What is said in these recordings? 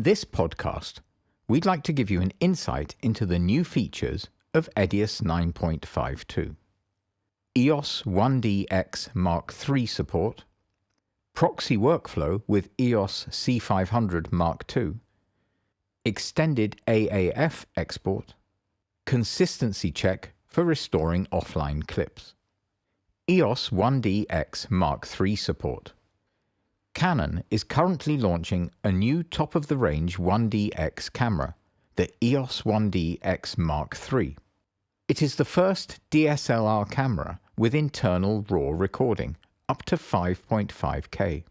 this podcast, we'd like to give you an insight into the new features of Edius 9.52. EOS 1DX Mark III support, proxy workflow with EOS C500 Mark II, extended AAF export, consistency check for restoring offline clips. EOS 1DX Mark III support. Canon is currently launching a new top-of-the-range 1DX camera, the EOS 1DX Mark III. It is the first DSLR camera with internal RAW recording, up to 5.5K.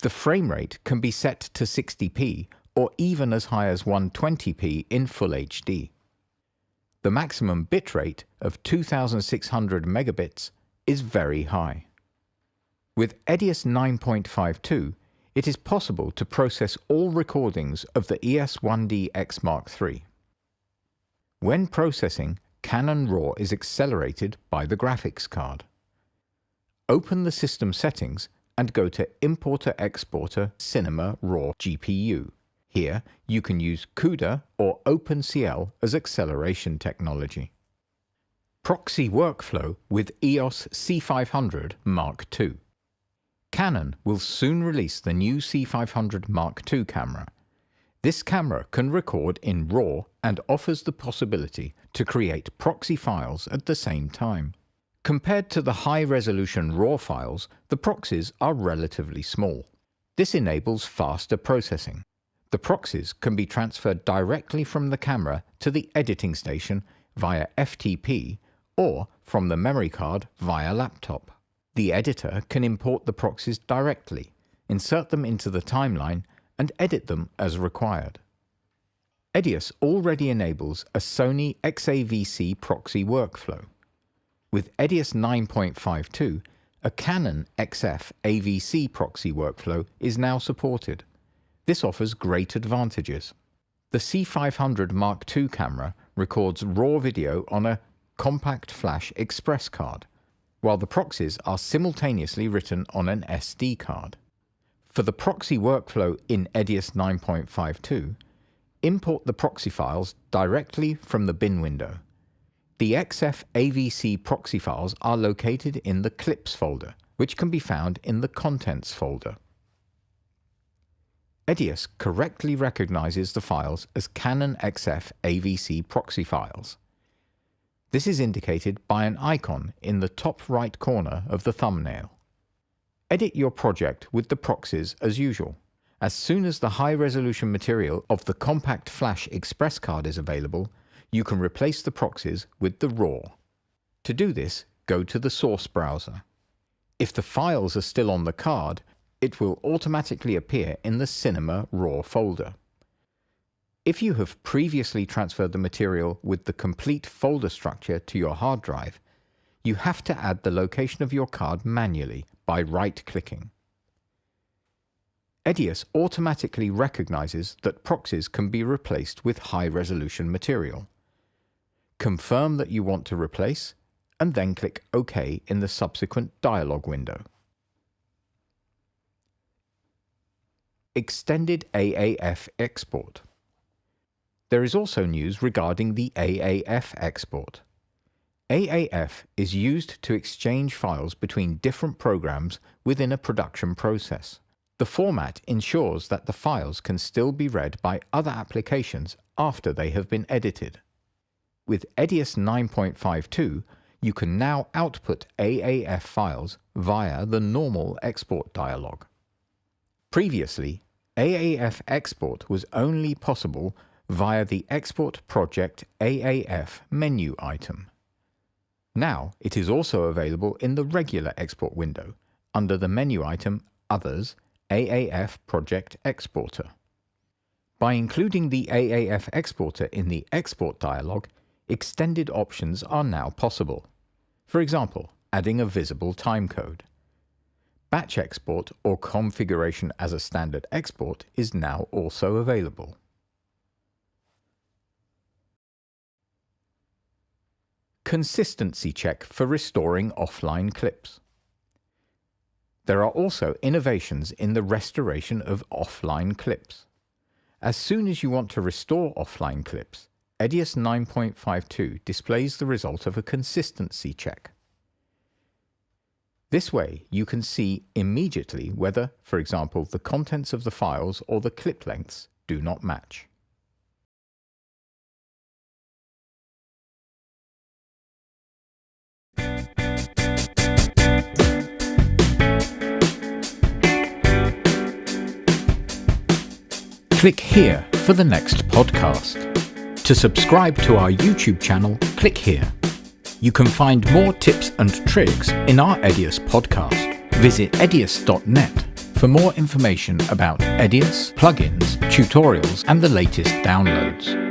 The frame rate can be set to 60p or even as high as 120p in Full HD. The maximum bitrate of 2600 megabits is very high. With Edius 9.52, it is possible to process all recordings of the EOS 1DX Mark III. When processing, Canon RAW is accelerated by the graphics card. Open the system settings and go to Importer-Exporter Cinema RAW GPU. Here, you can use CUDA or OpenCL as acceleration technology. Proxy workflow with EOS C500 Mark II. Canon will soon release the new C500 Mark II camera. This camera can record in RAW and offers the possibility to create proxy files at the same time. Compared to the high-resolution RAW files, the proxies are relatively small. This enables faster processing. The proxies can be transferred directly from the camera to the editing station via FTP or from the memory card via laptop. The editor can import the proxies directly, insert them into the timeline, and edit them as required. Edius already enables a Sony XAVC proxy workflow. With Edius 9.52, a Canon XF AVC proxy workflow is now supported. This offers great advantages. The C500 Mark II camera records RAW video on a compact flash express card, while the proxies are simultaneously written on an SD card. For the proxy workflow in Edius 9.52, import the proxy files directly from the bin window. The XF AVC proxy files are located in the Clips folder, which can be found in the Contents folder. Edius correctly recognizes the files as Canon XF AVC proxy files. This is indicated by an icon in the top right corner of the thumbnail. Edit your project with the proxies as usual. As soon as the high-resolution material of the compact flash express card is available, you can replace the proxies with the RAW. To do this, go to the source browser. If the files are still on the card, it will automatically appear in the Cinema RAW folder. If you have previously transferred the material with the complete folder structure to your hard drive, you have to add the location of your card manually by right-clicking. Edius automatically recognizes that proxies can be replaced with high-resolution material. Confirm that you want to replace, and then click OK in the subsequent dialog window. Extended AAF export. There is also news regarding the AAF export. AAF is used to exchange files between different programs within a production process. The format ensures that the files can still be read by other applications after they have been edited. With Edius 9.52, you can now output AAF files via the normal export dialog. Previously, AAF export was only possible via the Export Project AAF menu item. Now it is also available in the regular export window, under the menu item Others, AAF Project Exporter. By including the AAF exporter in the export dialog, extended options are now possible. For example, adding a visible timecode. Batch export or configuration as a standard export is now also available. Consistency check for restoring offline clips. There are also innovations in the restoration of offline clips. As soon as you want to restore offline clips, Edius 9.52 displays the result of a consistency check. This way, you can see immediately whether, for example, the contents of the files or the clip lengths do not match. Click here for the next podcast. To subscribe to our YouTube channel, click here. You can find more tips and tricks in our Edius podcast. Visit Edius.net for more information about Edius, plugins, tutorials, and the latest downloads.